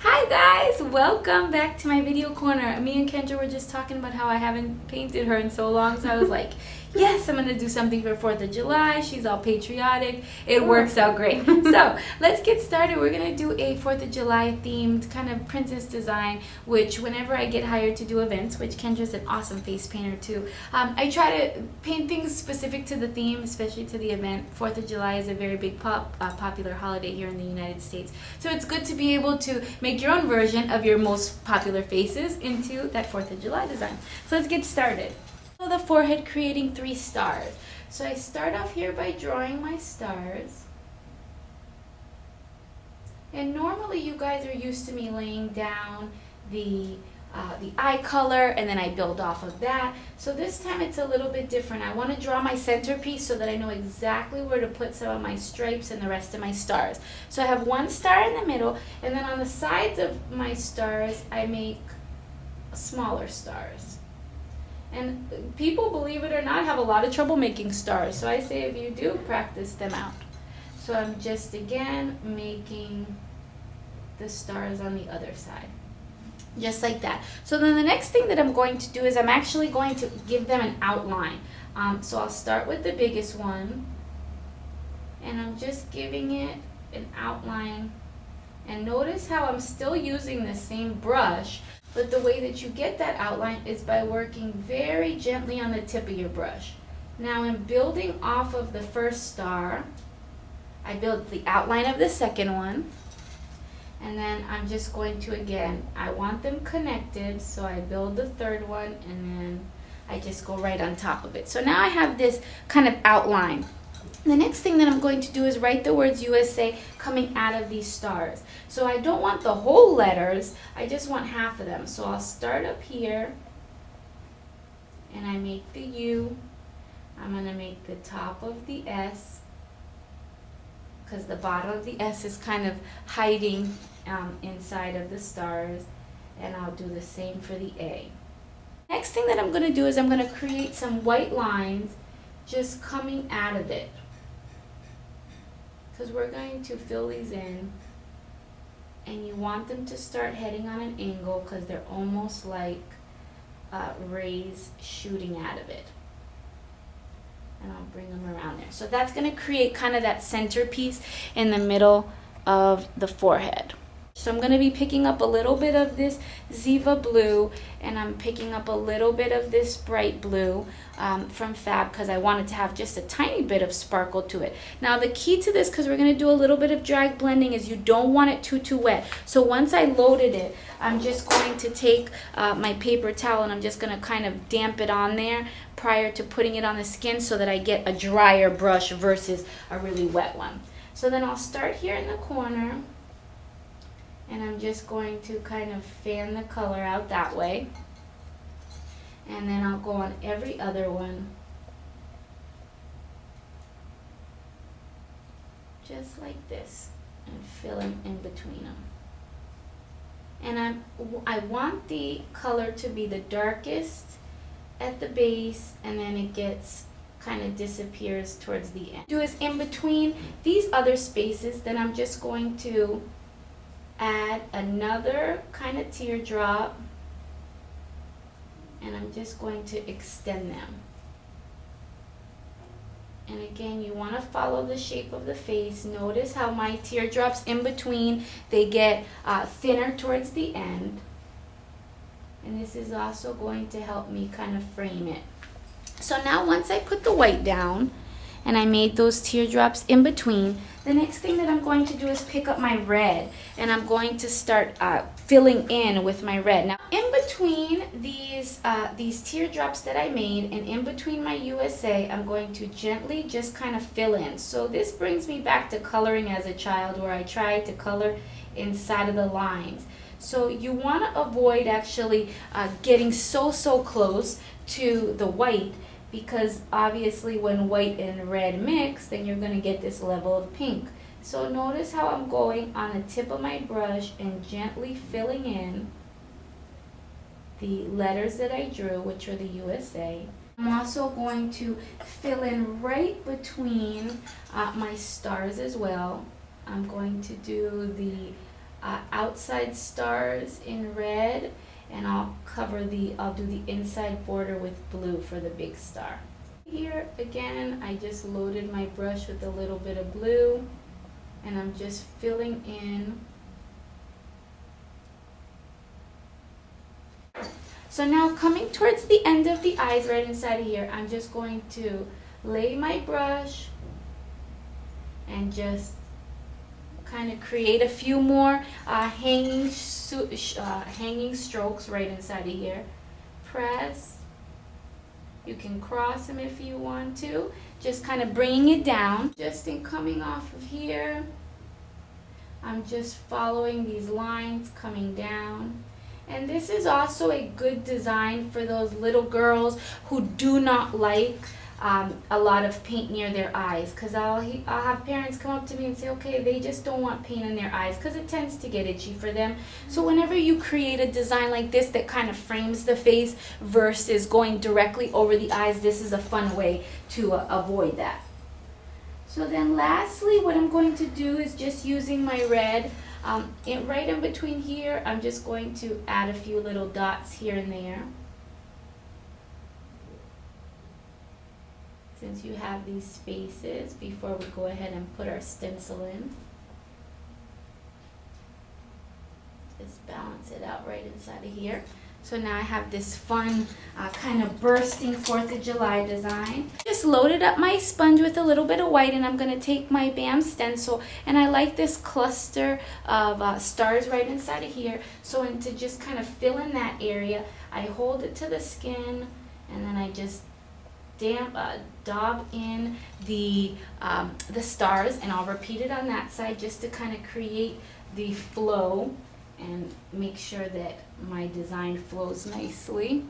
Hi guys, welcome back to my video corner. Me and Kendra were just talking about how I haven't painted her in so long, so I was like, yes, I'm gonna do something for 4th of July. She's all patriotic. It works out great. So let's get started. We're gonna do a 4th of July themed kind of princess design, which whenever I get hired to do events, which Kendra's an awesome face painter too, I try to paint things specific to the theme, especially to the event. 4th of July is a very big popular holiday here in the United States. So it's good to be able to make your own version of your most popular faces into that 4th of July design. So let's get started. So the forehead, creating 3 stars. So I start off here by drawing my stars. And normally you guys are used to me laying down the eye color and then I build off of that. So this time it's a little bit different. I want to draw my centerpiece so that I know exactly where to put some of my stripes and the rest of my stars. So I have 1 star in the middle, and then on the sides of my stars I make smaller stars. And people, believe it or not, have a lot of trouble making stars. So I say if you do, practice them out. So I'm just again making the stars on the other side. Just like that. So then the next thing that I'm going to do is I'm actually going to give them an outline. So I'll start with the biggest one, and I'm just giving it an outline. And notice how I'm still using the same brush, but the way that you get that outline is by working very gently on the tip of your brush. Now in building off of the first star, I build the outline of the second one. And then I'm just going to, again, I want them connected, so I build the third one, and then I just go right on top of it. So now I have this kind of outline. The next thing that I'm going to do is write the words USA coming out of these stars. So I don't want the whole letters, I just want half of them. So I'll start up here, and I make the U. I'm going to make the top of the S, because the bottom of the S is kind of hiding inside of the stars, and I'll do the same for the A. Next thing that I'm going to do is I'm going to create some white lines just coming out of it, because we're going to fill these in, and you want them to start heading on an angle because they're almost like rays shooting out of it. And I'll bring them around there. So that's going to create kind of that centerpiece in the middle of the forehead. So I'm going to be picking up a little bit of this Ziva blue, and I'm picking up a little bit of this bright blue from Fab, because I wanted to have just a tiny bit of sparkle to it. Now the key to this, because we're going to do a little bit of drag blending, is you don't want it too wet. So once I loaded it, I'm just going to take my paper towel, and I'm just going to kind of damp it on there prior to putting it on the skin, so that I get a drier brush versus a really wet one. So then I'll start here in the corner, and I'm just going to kind of fan the color out that way. And then I'll go on every other one, just like this, and fill them in between them. And I want the color to be the darkest at the base, and then it gets kind of disappears towards the end. Do is in between these other spaces, then I'm just going to add another kind of teardrop, and I'm just going to extend them. And again, you want to follow the shape of the face. Notice how my teardrops in between, they get thinner towards the end. And this is also going to help me kind of frame it. So now once I put the white down and I made those teardrops in between, the next thing that I'm going to do is pick up my red, and I'm going to start filling in with my red. Now in between these teardrops that I made, and in between my USA, I'm going to gently just kind of fill in. So this brings me back to coloring as a child, where I tried to color inside of the lines. So you want to avoid actually getting so close to the white, because obviously when white and red mix, then you're going to get this level of pink. So notice how I'm going on the tip of my brush and gently filling in the letters that I drew, which are the USA. I'm also going to fill in right between my stars as well. I'm going to do the outside stars in red, and I'll do the inside border with blue for the big star. Here again, I just loaded my brush with a little bit of blue, and I'm just filling in. So now coming towards the end of the eyes right inside of here, I'm just going to lay my brush and just kind of create a few more hanging strokes right inside of here. Press. You can cross them if you want to. Just kind of bringing it down. Just in coming off of here, I'm just following these lines coming down. And this is also a good design for those little girls who do not like a lot of paint near their eyes, because I'll have parents come up to me and say, okay, they just don't want paint in their eyes because it tends to get itchy for them. So whenever you create a design like this that kind of frames the face versus going directly over the eyes, this is a fun way to avoid that. So then lastly, what I'm going to do is just using my red, right in between here, I'm just going to add a few little dots here and there. Since you have these spaces before we go ahead and put our stencil in. Just balance it out right inside of here. So now I have this fun kind of bursting 4th of July design. Just loaded up my sponge with a little bit of white, and I'm going to take my BAM stencil, and I like this cluster of stars right inside of here. So to just kind of fill in that area, I hold it to the skin, and then I just daub in the stars, and I'll repeat it on that side just to kind of create the flow and make sure that my design flows nicely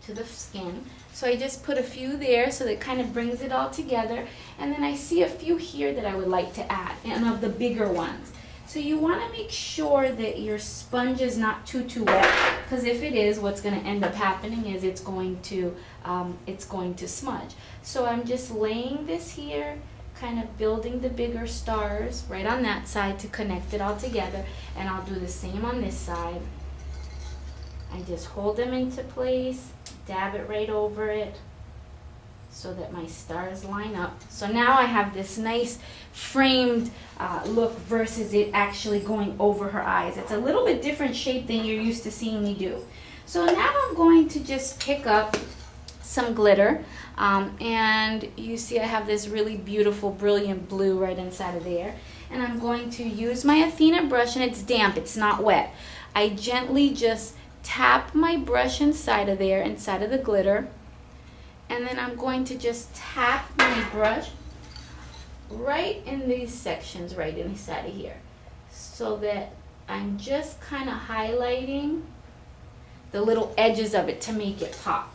to the skin. So I just put a few there so that kind of brings it all together, and then I see a few here that I would like to add, and of the bigger ones. So you want to make sure that your sponge is not too wet, because if it is, what's going to end up happening is it's going to smudge. So I'm just laying this here, kind of building the bigger stars right on that side to connect it all together, and I'll do the same on this side. I just hold them into place, dab it right over it so that my stars line up. So now I have this nice framed look versus it actually going over her eyes. It's a little bit different shape than you're used to seeing me do. So now I'm going to just pick up some glitter, and you see I have this really beautiful brilliant blue right inside of there, and I'm going to use my Athena brush, and it's damp, it's not wet. I gently just tap my brush inside of there, inside of the glitter, and then I'm going to just tap my brush right in these sections right inside of here, so that I'm just kind of highlighting the little edges of it to make it pop.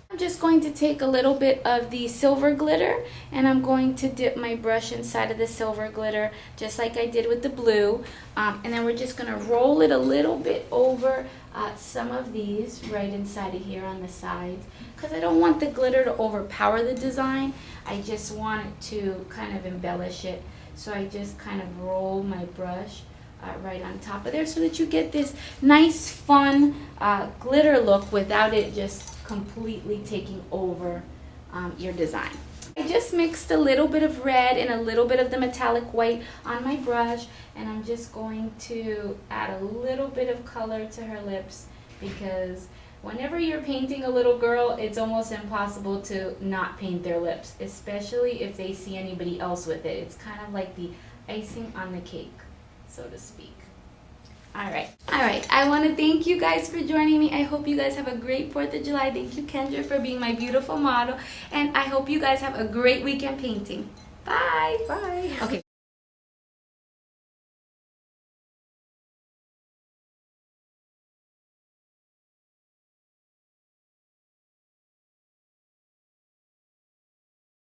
I'm just going to take a little bit of the silver glitter, and I'm going to dip my brush inside of the silver glitter just like I did with the blue, and then we're just going to roll it a little bit over some of these right inside of here on the sides, because I don't want the glitter to overpower the design. I just want it to kind of embellish it. So I just kind of roll my brush right on top of there so that you get this nice fun glitter look without it just completely taking over your design. I just mixed a little bit of red and a little bit of the metallic white on my brush, and I'm just going to add a little bit of color to her lips, because whenever you're painting a little girl, it's almost impossible to not paint their lips, especially if they see anybody else with it. It's kind of like the icing on the cake, so to speak. All right. I want to thank you guys for joining me. I hope you guys have a great 4th of July. Thank you, Kendra, for being my beautiful model. And I hope you guys have a great weekend painting. Bye. Bye. Okay.